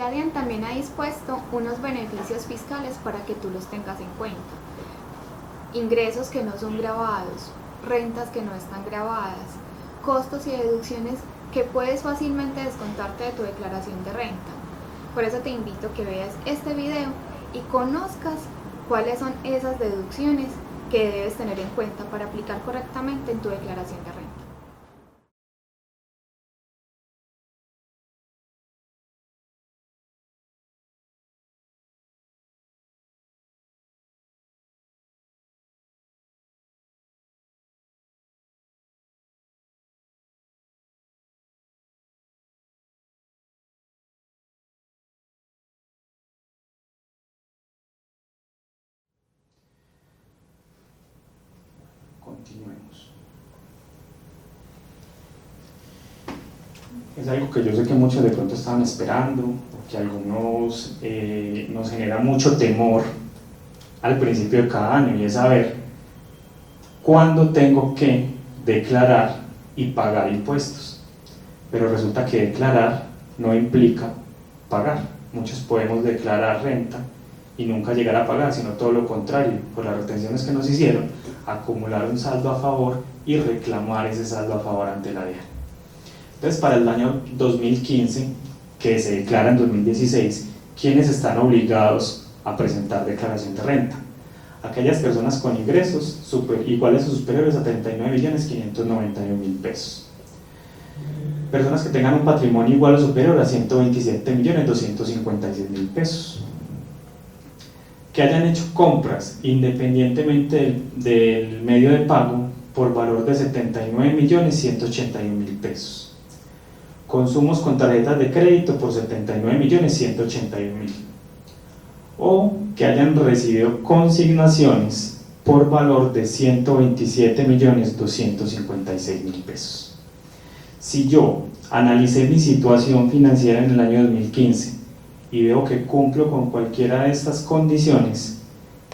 La DIAN también ha dispuesto unos beneficios fiscales para que tú los tengas en cuenta. Ingresos que no son gravados, rentas que no están gravadas, costos y deducciones que puedes fácilmente descontarte de tu declaración de renta. Por eso te invito a que veas este video y conozcas cuáles son esas deducciones que debes tener en cuenta para aplicar correctamente en tu declaración de renta. Continuemos. Es algo que yo sé que muchos de pronto estaban esperando, que a algunos nos genera mucho temor al principio de cada año, y es saber cuándo tengo que declarar y pagar impuestos. Pero resulta que declarar no implica pagar. Muchos podemos declarar renta y nunca llegar a pagar, sino todo lo contrario, por las retenciones que nos hicieron, acumular un saldo a favor y reclamar ese saldo a favor ante la DIAN. Entonces, para el año 2015, que se declara en 2016, ¿quiénes están obligados a presentar declaración de renta? Aquellas personas con ingresos iguales o superiores a 39.591.000 pesos. Personas que tengan un patrimonio igual o superior a 127.256.000 pesos. Que hayan hecho compras independientemente del medio de pago por valor de 79.181.000 pesos. Consumos con tarjetas de crédito por 79.181.000. O que hayan recibido consignaciones por valor de 127.256.000 pesos. Si yo analicé mi situación financiera en el año 2015 y veo que cumplo con cualquiera de estas condiciones,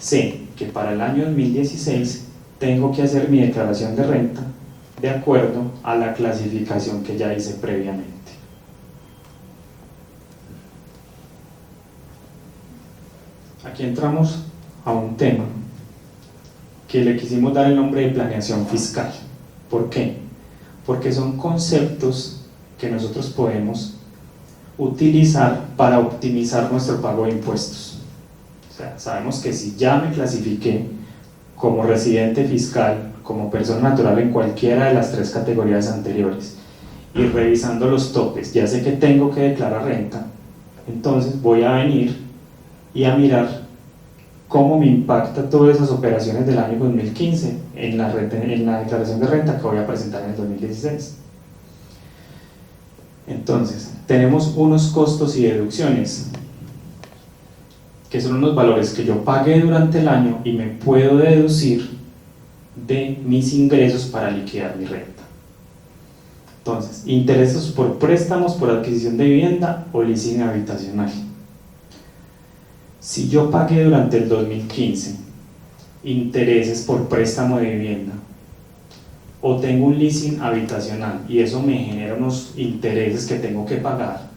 sé que para el año 2016 tengo que hacer mi declaración de renta de acuerdo a la clasificación que ya hice previamente. Aquí entramos a un tema que le quisimos dar el nombre de planeación fiscal. ¿Por qué? Porque son conceptos que nosotros podemos utilizar para optimizar nuestro pago de impuestos. O sea, sabemos que si ya me clasifiqué como residente fiscal, como persona natural en cualquiera de las tres categorías anteriores, y revisando los topes, ya sé que tengo que declarar renta, entonces voy a venir y a mirar cómo me impacta todas esas operaciones del año 2015 en la declaración de renta que voy a presentar en el 2016. Entonces, tenemos unos costos y deducciones, que son unos valores que yo pagué durante el año y me puedo deducir de mis ingresos para liquidar mi renta. Entonces, intereses por préstamos por adquisición de vivienda o leasing habitacional. Si yo pagué durante el 2015 intereses por préstamo de vivienda o tengo un leasing habitacional y eso me genera unos intereses que tengo que pagar,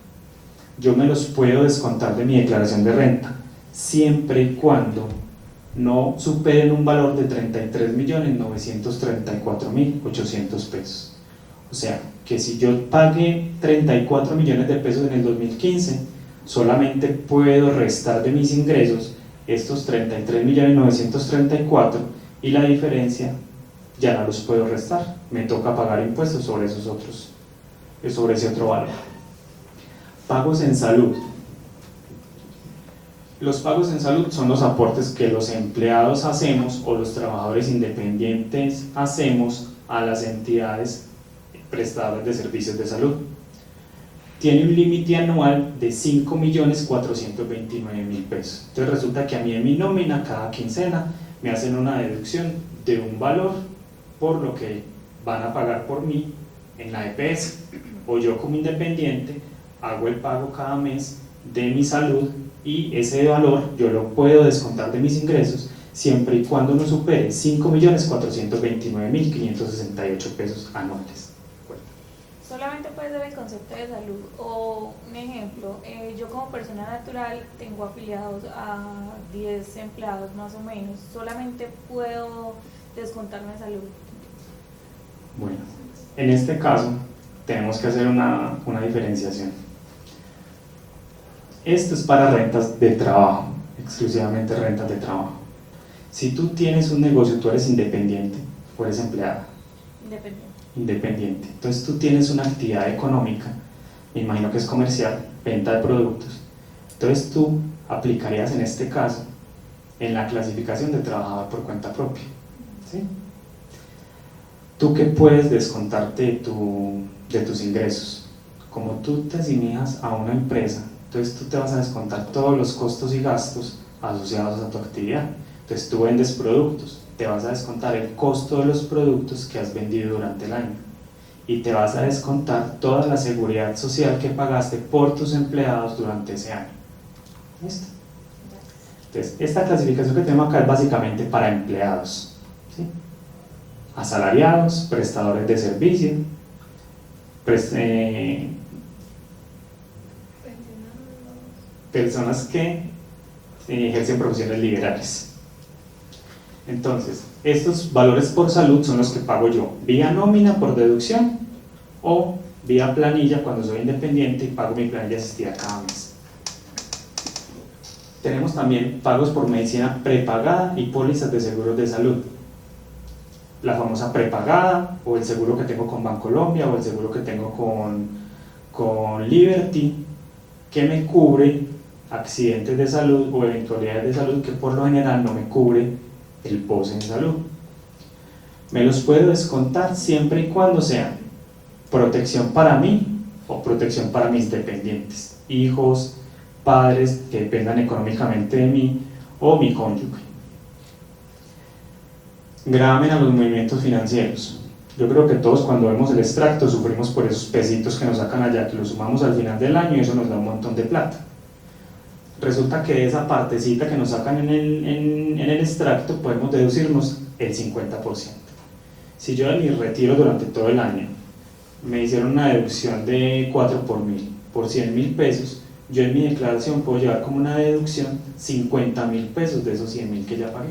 yo me los puedo descontar de mi declaración de renta, siempre y cuando no superen un valor de 33.934.800 pesos. O sea, que si yo pagué 34 millones de pesos en el 2015, solamente puedo restar de mis ingresos estos 33.934.000 y la diferencia ya no los puedo restar, me toca pagar impuestos sobre ese otro valor. Pagos en salud. Los pagos en salud son los aportes que los empleados hacemos o los trabajadores independientes hacemos a las entidades prestadoras de servicios de salud. Tiene un límite anual de 5.429.000 pesos. Entonces resulta que a mí en mi nómina cada quincena me hacen una deducción de un valor por lo que van a pagar por mí en la EPS, o yo como independiente hago el pago cada mes de mi salud y ese valor yo lo puedo descontar de mis ingresos siempre y cuando no supere 5.429.568 pesos anuales. solamente puede ser el concepto de salud. O un ejemplo, yo como persona natural tengo afiliados a 10 empleados más o menos, solamente puedo descontarme salud. Bueno, en este caso tenemos que hacer una diferenciación. Esto es para rentas de trabajo, exclusivamente rentas de trabajo. Si tú tienes un negocio, tú eres independiente o eres empleada. Independiente. Entonces tú tienes una actividad económica, me imagino que es comercial, venta de productos. Entonces tú aplicarías en este caso en la clasificación de trabajador por cuenta propia. ¿Sí? ¿Tú qué puedes descontarte de tus ingresos? Como tú te asimiljas a una empresa, entonces tú te vas a descontar todos los costos y gastos asociados a tu actividad. Entonces tú vendes productos, te vas a descontar el costo de los productos que has vendido durante el año y te vas a descontar toda la seguridad social que pagaste por tus empleados durante ese año. ¿Listo? Entonces, esta clasificación que tenemos acá es básicamente para empleados, ¿sí? Asalariados, prestadores de servicio, personas que ejercen profesiones liberales. Entonces, estos valores por salud son los que pago yo, vía nómina por deducción o vía planilla cuando soy independiente y pago mi planilla asistida cada mes. Tenemos también pagos por medicina prepagada y pólizas de seguros de salud. La famosa prepagada o el seguro que tengo con Bancolombia o el seguro que tengo con Liberty, que me cubre accidentes de salud o eventualidades de salud que por lo general no me cubre el POSE en salud. Me los puedo descontar siempre y cuando sean protección para mí o protección para mis dependientes, hijos, padres que dependan económicamente de mí o mi cónyuge. Gravamen a los movimientos financieros. Yo creo que todos cuando vemos el extracto sufrimos por esos pesitos que nos sacan allá, que los sumamos al final del año y eso nos da un montón de plata. Resulta que de esa partecita que nos sacan en el extracto podemos deducirnos el 50%. Si yo de mi retiro durante todo el año me hicieron una deducción de 4 por 1000, por 100.000 pesos, yo en mi declaración puedo llevar como una deducción 50.000 pesos de esos 100.000 que ya pagué.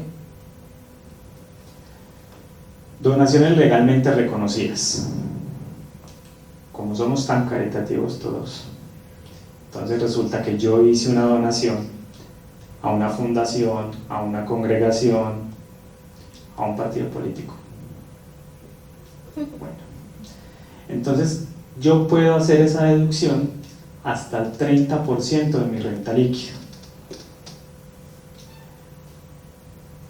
Donaciones legalmente reconocidas. Como somos tan caritativos todos, entonces resulta que yo hice una donación a una fundación, a una congregación, a un partido político. Bueno, entonces yo puedo hacer esa deducción hasta el 30% de mi renta líquida.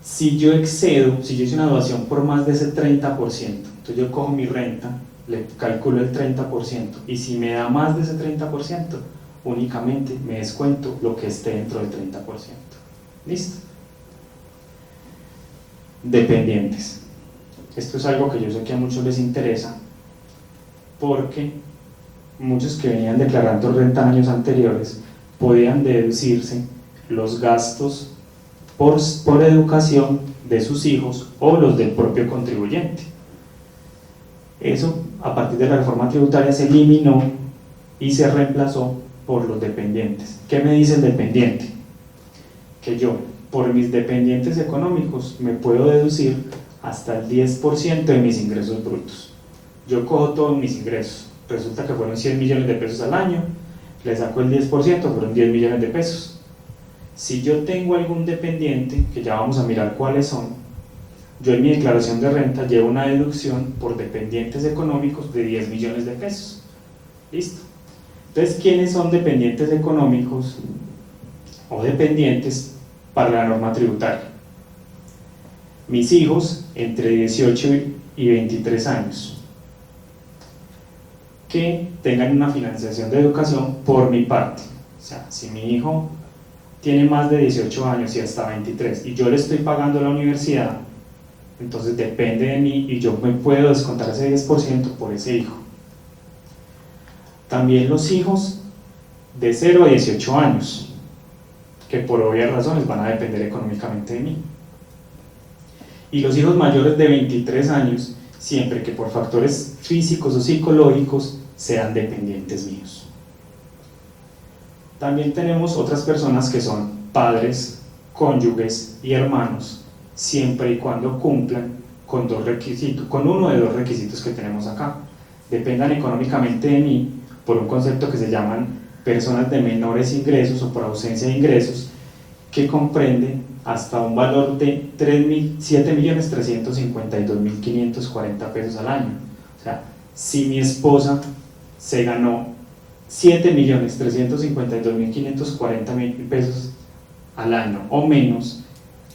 Si yo excedo, si yo hice una donación por más de ese 30%, entonces yo cojo mi renta, le calculo el 30%, y si me da más de ese 30%, únicamente me descuento lo que esté dentro del 30%. ¿Listo? Dependientes. Esto es algo que yo sé que a muchos les interesa, porque muchos que venían declarando renta en años anteriores podían deducirse los gastos por educación de sus hijos o los del propio contribuyente. Eso, a partir de la reforma tributaria, se eliminó y se reemplazó por los dependientes. ¿Qué me dice el dependiente? Que yo, por mis dependientes económicos, me puedo deducir hasta el 10% de mis ingresos brutos. Yo cojo todos mis ingresos, resulta que fueron 100 millones de pesos al año, le saco el 10%, fueron 10 millones de pesos. Si yo tengo algún dependiente, que ya vamos a mirar cuáles son, yo en mi declaración de renta llevo una deducción por dependientes económicos de 10 millones de pesos. ¿Listo? Entonces, ¿quiénes son dependientes económicos o dependientes para la norma tributaria? Mis hijos entre 18 y 23 años, que tengan una financiación de educación por mi parte. O sea, si mi hijo tiene más de 18 años y hasta 23 y yo le estoy pagando la universidad, entonces depende de mí y yo me puedo descontar ese 10% por ese hijo. También los hijos de 0 a 18 años, que por obvias razones van a depender económicamente de mí. Y los hijos mayores de 23 años, siempre que por factores físicos o psicológicos sean dependientes míos. También tenemos otras personas que son padres, cónyuges y hermanos, siempre y cuando cumplan con uno de dos requisitos que tenemos acá. Dependan económicamente de mí por un concepto que se llaman personas de menores ingresos o por ausencia de ingresos, que comprende hasta un valor de 7.352.540 pesos al año. O sea, si mi esposa se ganó 7.352.540 pesos al año o menos,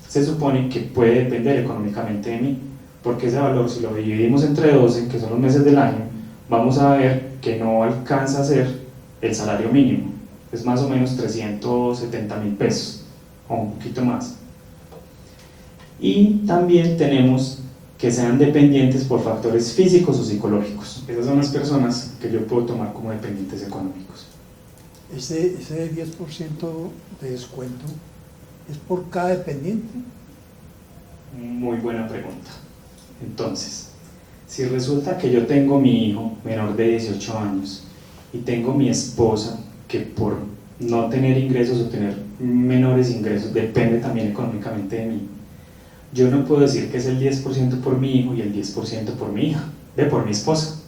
se supone que puede depender económicamente de mí, porque ese valor, si lo dividimos entre 12, que son los meses del año, vamos a ver que no alcanza a ser el salario mínimo, es más o menos 370.000 pesos o un poquito más. Y también tenemos que sean dependientes por factores físicos o psicológicos. Esas son las personas que yo puedo tomar como dependientes económicos. Ese 10% de descuento es por cada dependiente. Muy buena pregunta. Entonces, si resulta que yo tengo mi hijo menor de 18 años y tengo mi esposa que por no tener ingresos o tener menores ingresos depende también económicamente de mí, yo no puedo decir que es el 10% por mi hijo y el 10% por mi hija, por mi esposa,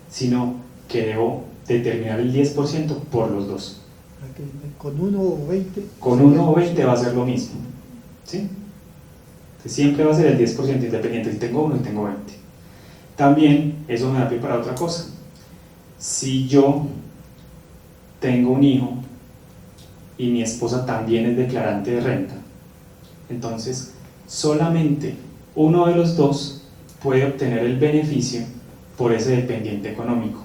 sino que debo determinar el 10% por los dos. Con 1 o 20. Con 1 o 20 va a ser lo mismo, ¿sí? Siempre va a ser el 10% independiente si tengo 1 y tengo 20. También eso me da pie para otra cosa. Si yo tengo un hijo y mi esposa también es declarante de renta, entonces solamente uno de los dos puede obtener el beneficio por ese dependiente económico.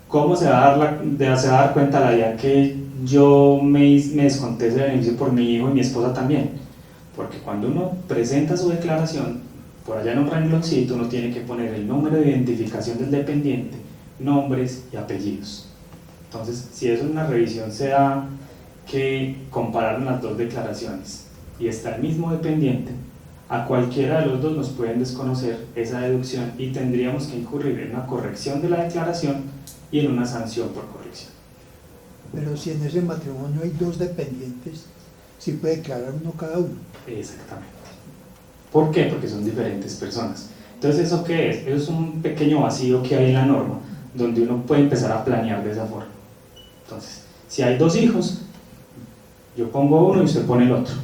¿Cómo se va a dar cuenta la idea que yo me desconté ese beneficio por mi hijo y mi esposa también? Porque cuando uno presenta su declaración, por allá en un rengloncito uno tiene que poner el número de identificación del dependiente, nombres y apellidos. Entonces, si eso en una revisión se da que compararon las dos declaraciones y está el mismo dependiente, a cualquiera de los dos nos pueden desconocer esa deducción y tendríamos que incurrir en una corrección de la declaración y en una sanción por corrección. Pero si en ese matrimonio hay 2 dependientes, sí puede declarar uno cada uno. Exactamente. ¿Por qué? Porque son diferentes personas. Entonces, ¿eso qué es? Eso es un pequeño vacío que hay en la norma, donde uno puede empezar a planear de esa forma. Entonces, si hay 2 hijos, yo pongo uno y usted pone el otro.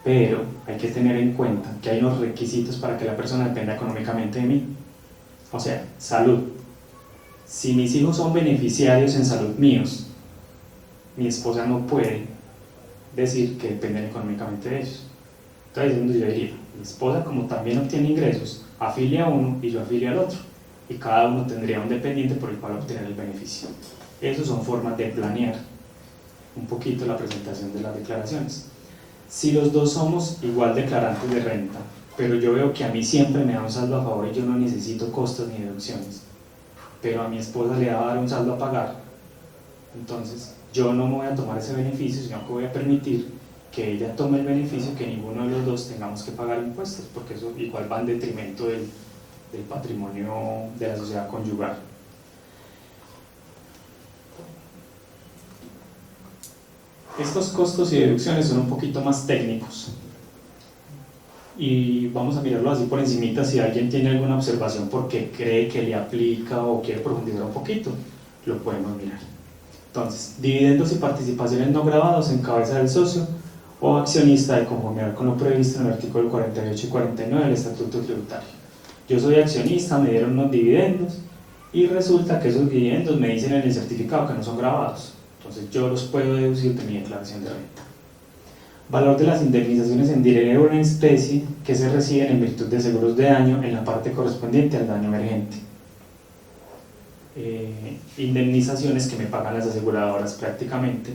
Pero hay que tener en cuenta que hay unos requisitos para que la persona dependa económicamente de mí. O sea, salud. Si mis hijos son beneficiarios en salud míos, mi esposa no puede decir que dependen económicamente de ellos. Entonces es donde yo diría, mi esposa como también obtiene ingresos, afilia a uno y yo afilio al otro, y cada uno tendría un dependiente por el cual obtener el beneficio. Esas son formas de planear un poquito la presentación de las declaraciones. Si los dos somos igual declarantes de renta, pero yo veo que a mí siempre me da un saldo a favor y yo no necesito costos ni deducciones, pero a mi esposa le va a dar un saldo a pagar, entonces yo no me voy a tomar ese beneficio, sino que voy a permitir que ella tome el beneficio, que ninguno de los dos tengamos que pagar impuestos, porque eso igual va en detrimento del patrimonio de la sociedad conyugal. Estos costos y deducciones son un poquito más técnicos y vamos a mirarlo así por encimita. Si alguien tiene alguna observación porque cree que le aplica o quiere profundizar un poquito, lo podemos mirar. Entonces, dividendos y participaciones no grabados en cabeza del socio o accionista de conformidad con lo previsto en el artículo 48 y 49 del Estatuto Tributario. Yo soy accionista, me dieron unos dividendos y resulta que esos dividendos me dicen en el certificado que no son grabados. Entonces yo los puedo deducir de mi declaración de renta. Valor de las indemnizaciones en dinero o en especie que se reciben en virtud de seguros de daño en la parte correspondiente al daño emergente. Indemnizaciones que me pagan las aseguradoras prácticamente,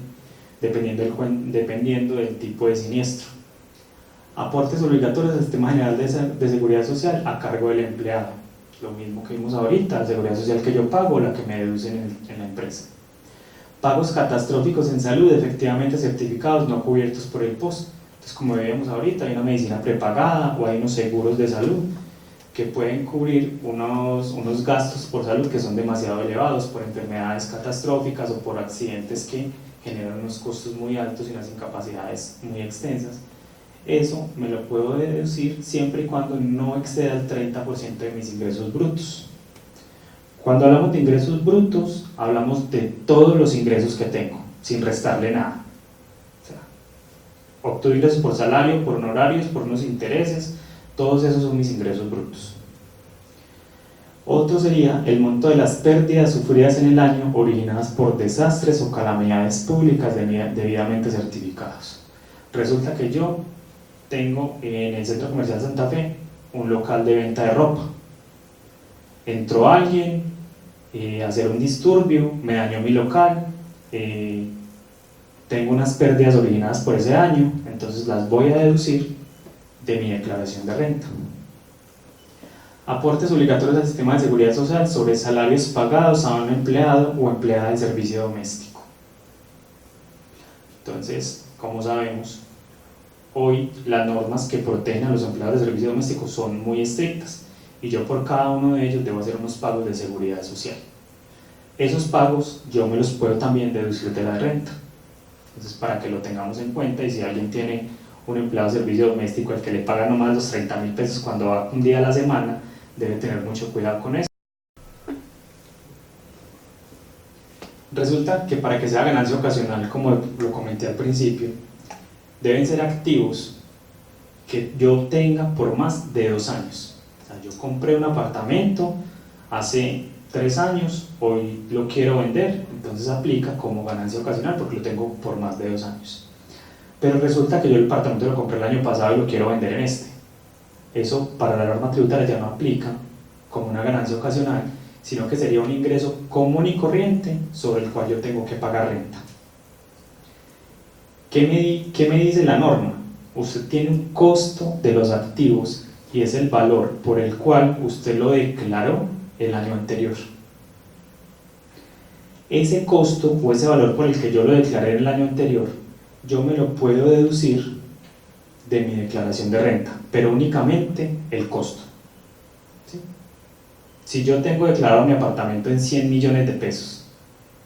dependiendo del tipo de siniestro. Aportes obligatorios al Sistema General de Seguridad Social a cargo del empleado. Lo mismo que vimos ahorita, la seguridad social que yo pago o la que me deducen en la empresa. Pagos catastróficos en salud efectivamente certificados no cubiertos por el POS. Entonces, como veíamos ahorita, hay una medicina prepagada o hay unos seguros de salud que pueden cubrir unos gastos por salud que son demasiado elevados, por enfermedades catastróficas o por accidentes que generan unos costos muy altos y unas incapacidades muy extensas. Eso me lo puedo deducir siempre y cuando no exceda el 30% de mis ingresos brutos. Cuando hablamos de ingresos brutos, hablamos de todos los ingresos que tengo, sin restarle nada. O sea, obtuve ingresos por salario, por honorarios, por unos intereses, todos esos son mis ingresos brutos. Otro sería el monto de las pérdidas sufridas en el año originadas por desastres o calamidades públicas debidamente certificados. Resulta que yo tengo en el Centro Comercial Santa Fe un local de venta de ropa. Entró alguien a hacer un disturbio, me dañó mi local, tengo unas pérdidas originadas por ese daño, entonces las voy a deducir de mi declaración de renta. Aportes obligatorios al sistema de seguridad social sobre salarios pagados a un empleado o empleada del servicio doméstico. Entonces, como sabemos, hoy las normas que protegen a los empleados de servicio doméstico son muy estrictas y yo por cada uno de ellos debo hacer unos pagos de seguridad social. Esos pagos yo me los puedo también deducir de la renta. Entonces, para que lo tengamos en cuenta, y si alguien tiene un empleado de servicio doméstico al que le pagan nomás los 30.000 pesos cuando va un día a la semana, debe tener mucho cuidado con eso. Resulta que para que sea ganancia ocasional, como lo comenté al principio, deben ser activos que yo tenga por más de 2 años. O sea, yo compré un apartamento hace 3 años, hoy lo quiero vender, entonces aplica como ganancia ocasional porque lo tengo por más de 2 años. Pero resulta que yo el apartamento lo compré el año pasado y lo quiero vender en este. Eso para la norma tributaria ya no aplica como una ganancia ocasional, sino que sería un ingreso común y corriente sobre el cual yo tengo que pagar renta. ¿Qué me dice la norma? Usted tiene un costo de los activos y es el valor por el cual usted lo declaró el año anterior. Ese costo o ese valor por el que yo lo declaré el año anterior, yo me lo puedo deducir de mi declaración de renta, pero únicamente el costo. ¿Sí? Si yo tengo declarado mi apartamento en 100 millones de pesos,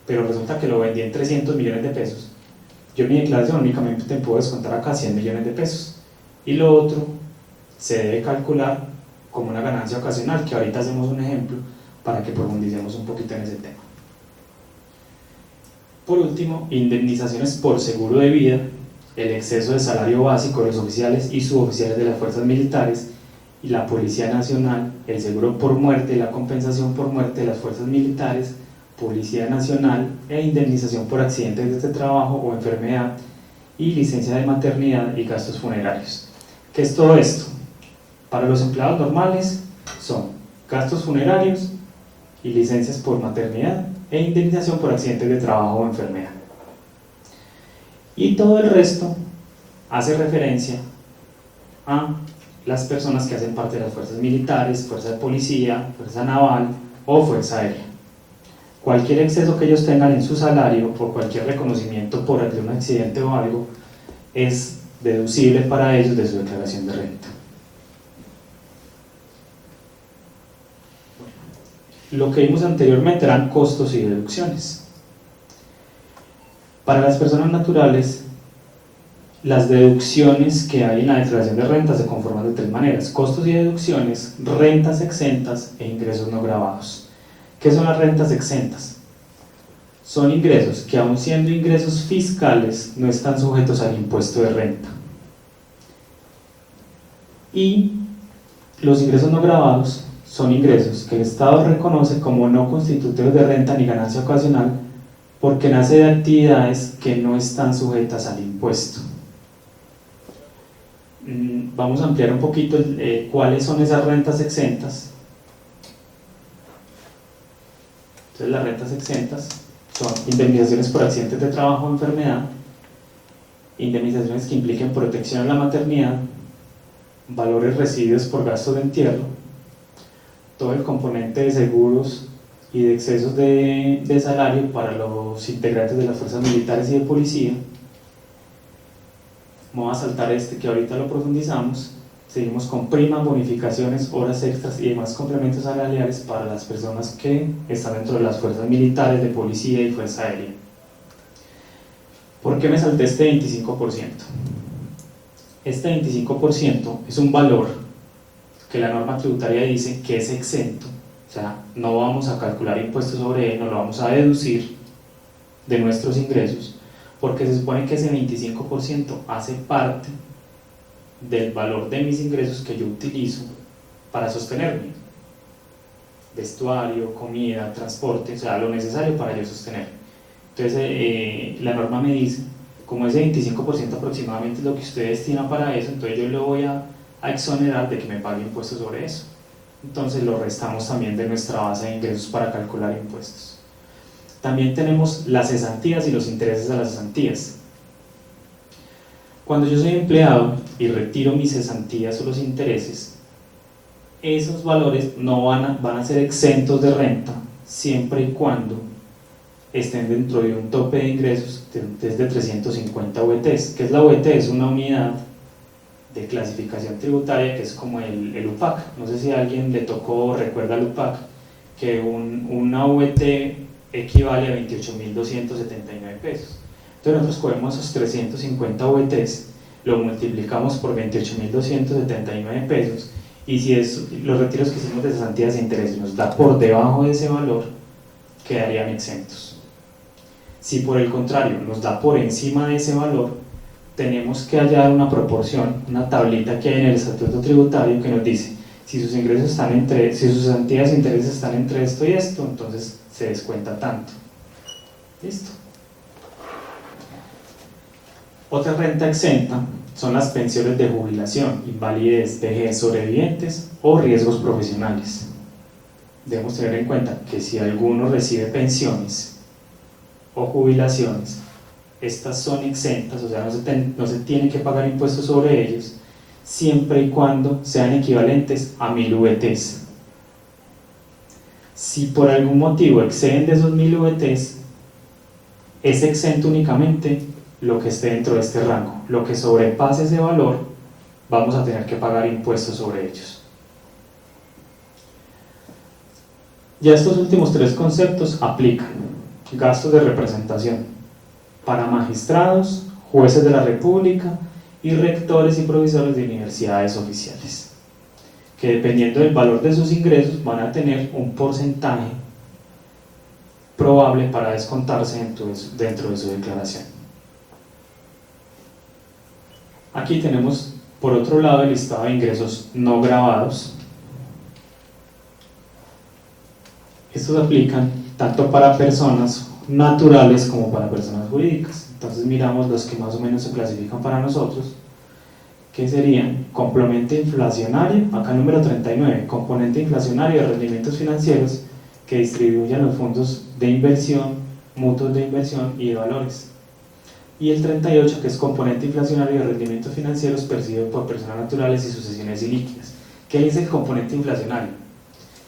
pero resulta que lo vendí en 300 millones de pesos, yo en mi declaración únicamente te puedo descontar acá 100 millones de pesos. Y lo otro se debe calcular como una ganancia ocasional, que ahorita hacemos un ejemplo para que profundicemos un poquito en ese tema. Por último, indemnizaciones por seguro de vida, el exceso de salario básico de los oficiales y suboficiales de las fuerzas militares y la Policía Nacional, el seguro por muerte y la compensación por muerte de las fuerzas militares, Policía Nacional e indemnización por accidentes de trabajo o enfermedad y licencia de maternidad y gastos funerarios. ¿Qué es todo esto? Para los empleados normales son gastos funerarios y licencias por maternidad e indemnización por accidentes de trabajo o enfermedad. Y todo el resto hace referencia a las personas que hacen parte de las fuerzas militares, fuerza de policía, fuerza naval o fuerza aérea. Cualquier exceso que ellos tengan en su salario o cualquier reconocimiento por algún accidente o algo es deducible para ellos de su declaración de renta. Lo que vimos anteriormente eran costos y deducciones. Para las personas naturales, las deducciones que hay en la declaración de renta se conforman de 3 maneras: costos y deducciones, rentas exentas e ingresos no gravados. ¿Qué son las rentas exentas? Son ingresos que, aun siendo ingresos fiscales, no están sujetos al impuesto de renta. Y los ingresos no gravados son ingresos que el Estado reconoce como no constitutivos de renta ni ganancia ocasional porque nace de actividades que no están sujetas al impuesto. Vamos a ampliar un poquito cuáles son esas rentas exentas. Entonces, las rentas exentas son indemnizaciones por accidentes de trabajo o enfermedad, indemnizaciones que impliquen protección a la maternidad, valores recibidos por gastos de entierro, todo el componente de seguros y de excesos de salario para los integrantes de las fuerzas militares y de policía. Vamos a saltar que ahorita lo profundizamos, Seguimos con primas, bonificaciones, horas extras y demás complementos salariales para las personas que están dentro de las fuerzas militares, de policía y fuerza aérea. ¿Por qué me salté este 25%? Este 25% es un valor que la norma tributaria dice que es exento, o sea, no vamos a calcular impuestos sobre él, no lo vamos a deducir de nuestros ingresos, porque se supone que ese 25% hace parte del valor de mis ingresos que yo utilizo para sostenerme: vestuario, comida, transporte, o sea, lo necesario para yo sostener. Entonces la norma me dice, como ese 25% aproximadamente es lo que usted destina para eso, entonces yo le voy a exonerar de que me pague impuestos sobre eso. Entonces lo restamos también de nuestra base de ingresos para calcular impuestos. También tenemos las cesantías y los intereses a las cesantías. Cuando yo soy empleado y retiro mis cesantías o los intereses, esos valores no van a ser exentos de renta siempre y cuando estén dentro de un tope de ingresos desde 350 UETs. ¿Qué es la UET? Es una unidad de clasificación tributaria que es como el UPAC. No sé si a alguien le tocó o recuerda el UPAC, que una UET equivale a 28.279 pesos. Entonces nosotros cogemos esos 350 UETs, lo multiplicamos por 28.279 pesos, y si los retiros que hicimos de cesantías e intereses nos da por debajo de ese valor, quedarían exentos. Si por el contrario nos da por encima de ese valor, tenemos que hallar una proporción, una tablita que hay en el estatuto tributario que nos dice si sus ingresos están si sus cesantías e intereses están entre esto y esto, entonces se descuenta tanto. ¿Listo? Otra renta exenta son las pensiones de jubilación, invalidez, vejez, sobrevivientes o riesgos profesionales. Debemos tener en cuenta que si alguno recibe pensiones o jubilaciones, estas son exentas, o sea, no se tiene que pagar impuestos sobre ellos, siempre y cuando sean equivalentes a 1000 UETs. Si por algún motivo exceden de esos 1000 UETs, es exento únicamente lo que esté dentro de este rango. Lo que sobrepase ese valor, vamos a tener que pagar impuestos sobre ellos. Ya estos últimos tres conceptos aplican: gastos de representación para magistrados, jueces de la República y rectores y provisores de universidades oficiales, que dependiendo del valor de sus ingresos van a tener un porcentaje probable para descontarse dentro de su declaración. Aquí tenemos por otro lado el listado de ingresos no gravados. Estos aplican tanto para personas naturales como para personas jurídicas. Entonces miramos los que más o menos se clasifican para nosotros, que serían complemento inflacionario, acá número 39, componente inflacionario de rendimientos financieros que distribuyen los fondos de inversión, mutuos de inversión y de valores. Y el 38, que es componente inflacionario de rendimientos financieros percibido por personas naturales y sucesiones ilíquidas. ¿Qué es el componente inflacionario?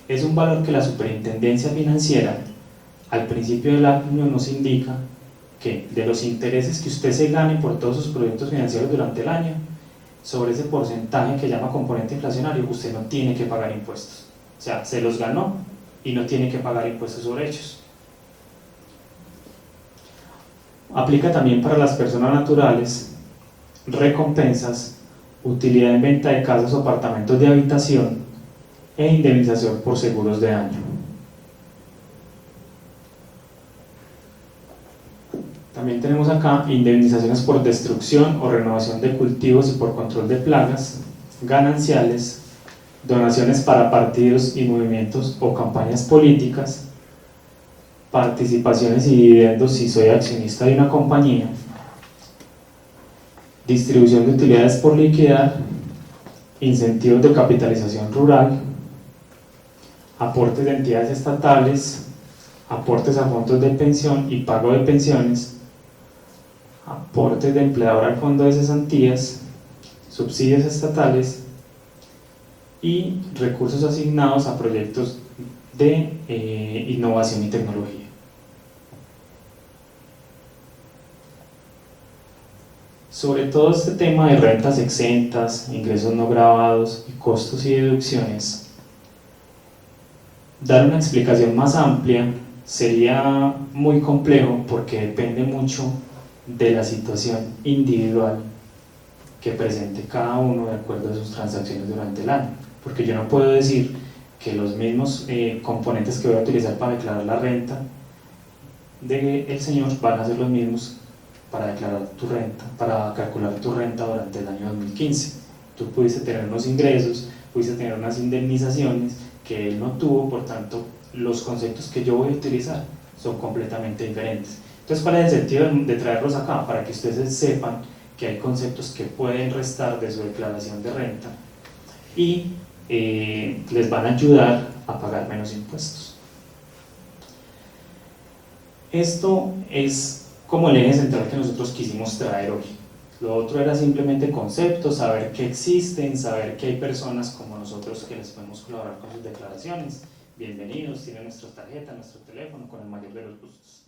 Es un valor que la superintendencia financiera al principio del año nos indica que de los intereses que usted se gane por todos sus productos financieros durante el año, sobre ese porcentaje que llama componente inflacionario, usted no tiene que pagar impuestos. O sea, se los ganó y no tiene que pagar impuestos sobre ellos. Aplica también para las personas naturales, recompensas, utilidad en venta de casas o apartamentos de habitación e indemnización por seguros de daño. También tenemos acá indemnizaciones por destrucción o renovación de cultivos y por control de plagas, gananciales, donaciones para partidos y movimientos o campañas políticas, participaciones y dividendos si soy accionista de una compañía, distribución de utilidades por liquidar, incentivos de capitalización rural, aportes de entidades estatales, aportes a fondos de pensión y pago de pensiones, aportes de empleador al fondo de cesantías, subsidios estatales y recursos asignados a proyectos de innovación y tecnología. Sobre todo este tema de rentas exentas, ingresos no gravados y costos y deducciones, dar una explicación más amplia sería muy complejo porque depende mucho de la situación individual que presente cada uno de acuerdo a sus transacciones durante el año, porque yo no puedo decir que los mismos componentes que voy a utilizar para declarar la renta del señor van a ser los mismos para declarar tu renta, para calcular tu renta durante el año 2015. Tú pudiste tener unos ingresos, pudiste tener unas indemnizaciones que él no tuvo, por tanto los conceptos que yo voy a utilizar son completamente diferentes. Entonces, ¿cuál es el sentido de traerlos acá? Para que ustedes sepan que hay conceptos que pueden restar de su declaración de renta y les van a ayudar a pagar menos impuestos. Esto es como el eje central que nosotros quisimos traer hoy. Lo otro era simplemente conceptos, saber que existen, saber que hay personas como nosotros que les podemos colaborar con sus declaraciones. Bienvenidos, tienen nuestra tarjeta, nuestro teléfono, con el mayor de los gustos.